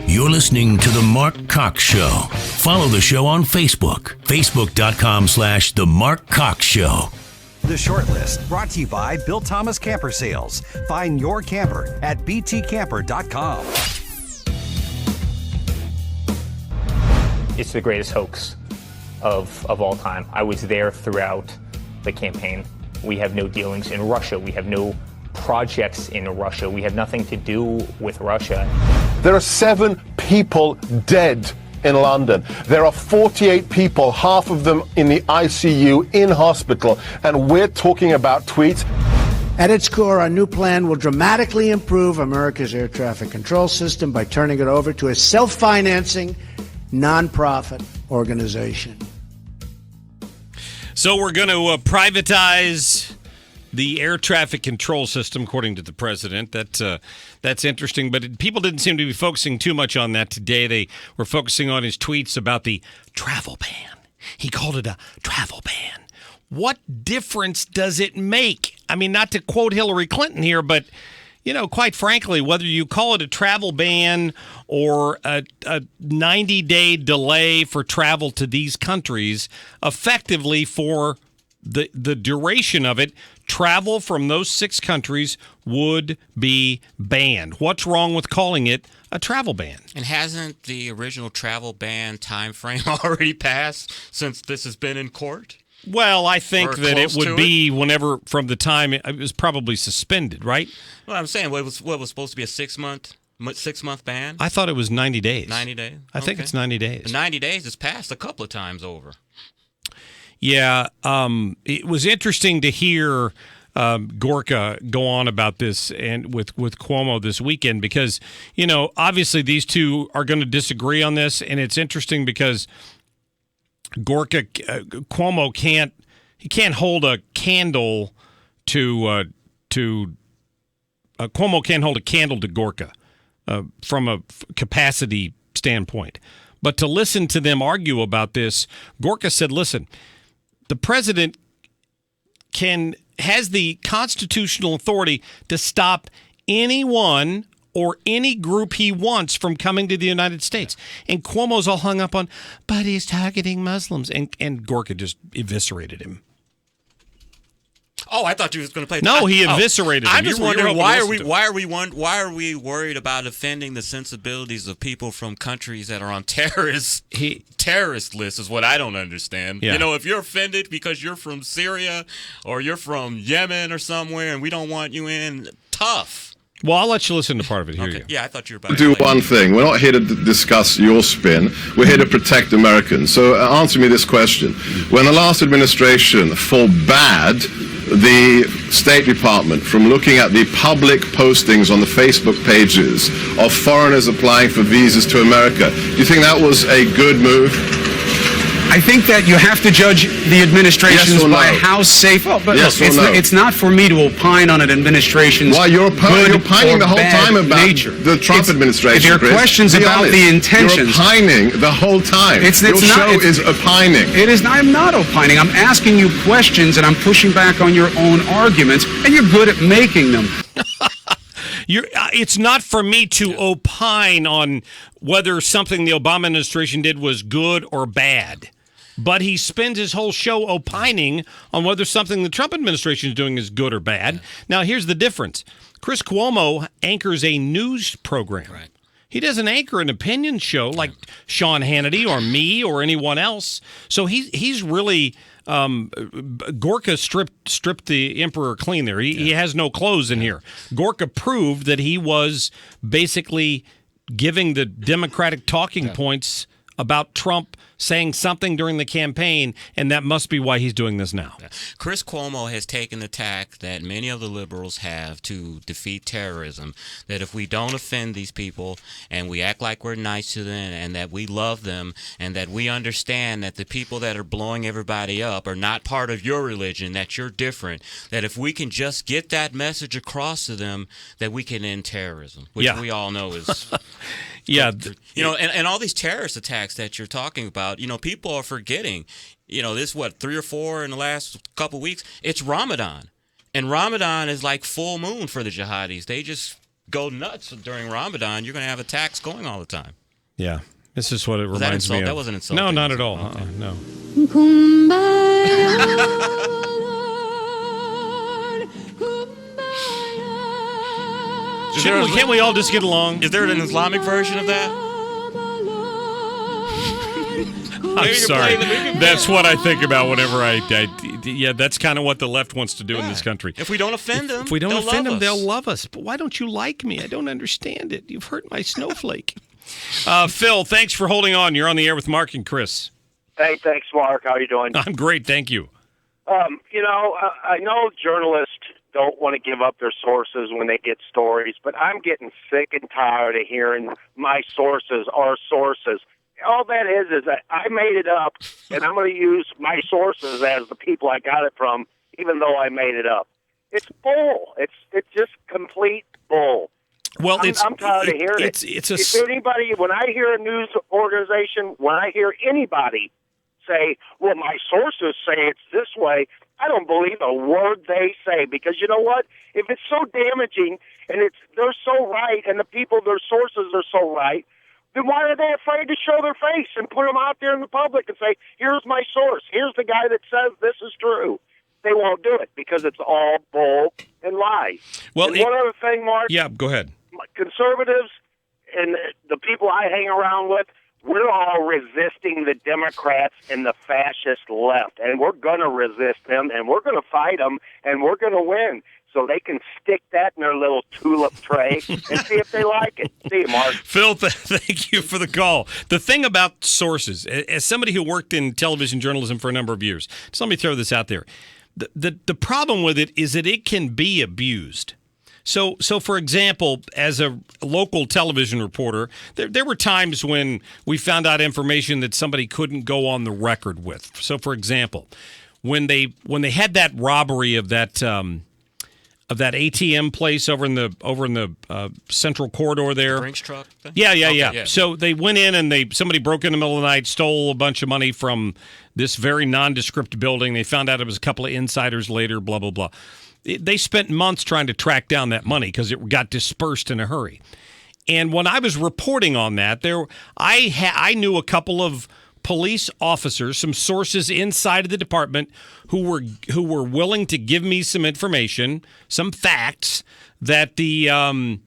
You're listening to The Marc Cox Show. Follow the show on Facebook. Facebook.com/The Marc Cox Show. The Short List, brought to you by Bill Thomas Camper Sales. Find your camper at btcamper.com. It's the greatest hoax of all time. I was there throughout the campaign. We have no dealings in Russia. We have no projects in Russia. We have nothing to do with Russia. There are 7 people dead in London. There are 48 people, half of them in the ICU, in hospital, and we're talking about tweets. At its core, our new plan will dramatically improve America's air traffic control system by turning it over to a self-financing, nonprofit organization. So we're going to privatize the air traffic control system, according to the president. That's interesting, but people didn't seem to be focusing too much on that today. They were focusing on his tweets about the travel ban. He called it a travel ban. What difference does it make? I mean, not to quote Hillary Clinton here, but, you know, quite frankly, whether you call it a travel ban or a 90-day delay for travel to these countries, effectively for the duration of it, travel from those 6 countries would be banned. What's wrong with calling it a travel ban? And hasn't the original travel ban time frame already passed since this has been in court? Well, I think that it would be whenever from the time it was probably suspended, right? Well, I'm saying what was supposed to be a 6-month ban? I thought it was 90 days. 90 days? I think it's 90 days. The 90 days has passed a couple of times over. Yeah, it was interesting to hear Gorka go on about this and with Cuomo this weekend because, you know, obviously these two are going to disagree on this, and it's interesting because Cuomo can't hold a candle to Cuomo can't hold a candle to Gorka from a capacity standpoint. But to listen to them argue about this, Gorka said, listen, the president has the constitutional authority to stop anyone or any group he wants from coming to the United States. And Cuomo's all hung up on, but he's targeting Muslims. And Gorka just eviscerated him. Oh, I thought you was going to play. No, he eviscerated him. I'm just wondering why are we worried about offending the sensibilities of people from countries that are on terrorist lists? Is what I don't understand. Yeah. You know, if you're offended because you're from Syria or you're from Yemen or somewhere, and we don't want you in, tough. Well, I'll let you listen to part of it. Here you go. Yeah, I thought you were about to Do one thing. We're not here to discuss your spin. We're here to protect Americans. So answer me this question. When the last administration forbade the State Department from looking at the public postings on the Facebook pages of foreigners applying for visas to America, do you think that was a good move? I think that you have to judge the administrations by how safe. Oh, but yes, look, it's not for me to opine on an administration's you're opining the whole time about nature. The Trump administration. If there are questions about the intentions, you're opining the whole time. Your show is opining. It is. I'm not opining. I'm asking you questions, and I'm pushing back on your own arguments, and you're good at making them. It's not for me to opine on whether something the Obama administration did was good or bad. But he spends his whole show opining on whether something the Trump administration is doing is good or bad. Yeah. Now, here's the difference. Chris Cuomo anchors a news program. Right. He doesn't anchor an opinion show like Sean Hannity or me or anyone else. So he's really Gorka stripped the emperor clean there. He has no clothes in here. Gorka proved that he was basically giving the Democratic talking points about Trump saying something during the campaign, and that must be why he's doing this now. Chris Cuomo has taken the tack that many of the liberals have to defeat terrorism, that if we don't offend these people and we act like we're nice to them and that we love them and that we understand that the people that are blowing everybody up are not part of your religion, that you're different, that if we can just get that message across to them, that we can end terrorism, which we all know is... Yeah. You know, and all these terrorist attacks that you're talking about, you know, people are forgetting this 3 or 4 in the last couple weeks. It's Ramadan, and Ramadan is like full moon for the jihadis. They just go nuts during Ramadan. You're going to have attacks going all the time. Yeah, this is what it reminds me of. That wasn't insulting. No, not at all. No. Can't we all just get along? Is there an Islamic version of that? I'm sorry. That's what I think about whenever yeah, that's kind of what the left wants to do in this country. If we don't offend them, if we don't offend them, they'll love us. But why don't you like me? I don't understand it. You've hurt my snowflake. Phil, thanks for holding on. You're on the air with Mark and Chris. Hey, thanks, Mark. How you doing? I'm great, thank you. I know journalists don't want to give up their sources when they get stories, but I'm getting sick and tired of hearing my sources are sources. All that is that I made it up, and I'm going to use my sources as the people I got it from, even though I made it up. It's bull. It's just complete bull. Well, I'm tired of hearing it. If anybody, when I hear a news organization, when I hear anybody say, well, my sources say it's this way, I don't believe a word they say, because you know what? If it's so damaging and they're so right and the people, their sources are so right, then why are they afraid to show their face and put them out there in the public and say, here's my source, here's the guy that says this is true? They won't do it because it's all bull and lies. Well, and one other thing, Mark. Yeah, go ahead. Conservatives and the people I hang around with, we're all resisting the Democrats and the fascist left, and we're going to resist them, and we're going to fight them, and we're going to win. So they can stick that in their little tulip tray and see if they like it. See you, Mark. Phil, thank you for the call. The thing about sources, as somebody who worked in television journalism for a number of years, just let me throw this out there. The problem with it is that it can be abused. So for example, as a local television reporter, there were times when we found out information that somebody couldn't go on the record with. So for example, when they had that robbery of that ATM place over in the central corridor there, Brinks truck thing? Yeah. So they went in and somebody broke in the middle of the night, stole a bunch of money from this very nondescript building. They found out it was a couple of insiders later. Blah blah blah. They spent months trying to track down that money because it got dispersed in a hurry. And when I was reporting on that, I knew a couple of police officers, some sources inside of the department who were willing to give me some information, some facts that the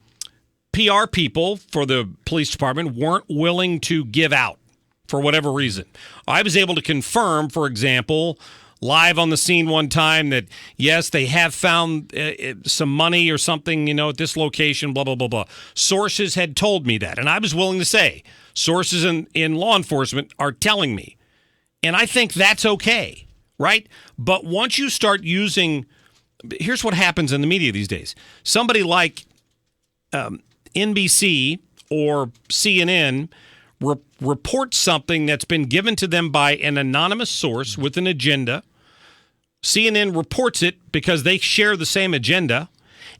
PR people for the police department weren't willing to give out for whatever reason. I was able to confirm, for example, live on the scene one time that, yes, they have found some money or something, at this location, blah, blah, blah, blah. Sources had told me that, and I was willing to say, sources in law enforcement are telling me. And I think that's okay, right? But once you start using, here's what happens in the media these days. Somebody like NBC or CNN reports something that's been given to them by an anonymous source with an agenda. CNN reports it because they share the same agenda,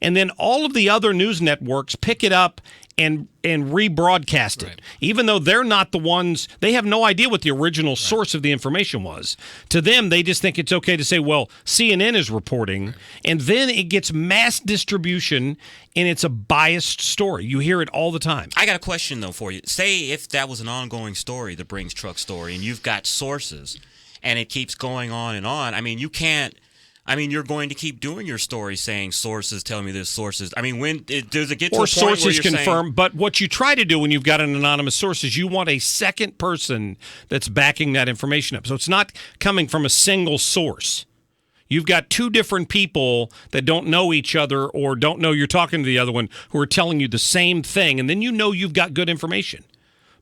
and then all of the other news networks pick it up and rebroadcast it. Right. Even though they're not the ones, they have no idea what the original source of the information was. To them, they just think it's okay to say, well, CNN is reporting, and then it gets mass distribution, and it's a biased story. You hear it all the time. I got a question, though, for you. Say if that was an ongoing story, the Brinks truck story, and you've got sources, and it keeps going on and on. I mean, you can't. I mean, you're going to keep doing your story saying sources tell me this, sources. I mean, does it get to a point sources where you're confirm? saying, but what you try to do when you've got an anonymous source is you want a second person that's backing that information up. So it's not coming from a single source. You've got two different people that don't know each other or don't know you're talking to the other one who are telling you the same thing, and then you've got good information.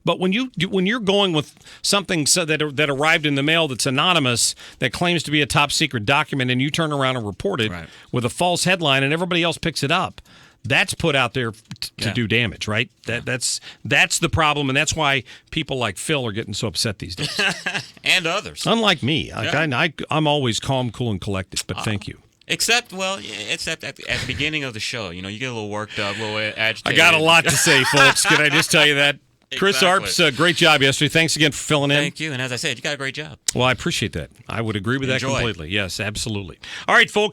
But when you're going with something that arrived in the mail that's anonymous, that claims to be a top secret document, and you turn around and report it with a false headline, and everybody else picks it up, that's put out there to do damage, right? That's the problem, and that's why people like Phil are getting so upset these days, and others. Unlike me, I'm always calm, cool, and collected. But thank you. Except at the beginning of the show, you get a little worked up, a little agitated. I got a lot to say, folks. Can I just tell you that? Chris Arps, great job yesterday. Thanks again for filling in. Thank you. And as I said, you got a great job. Well, I appreciate that. I would agree with that completely. Yes, absolutely. All right, folks.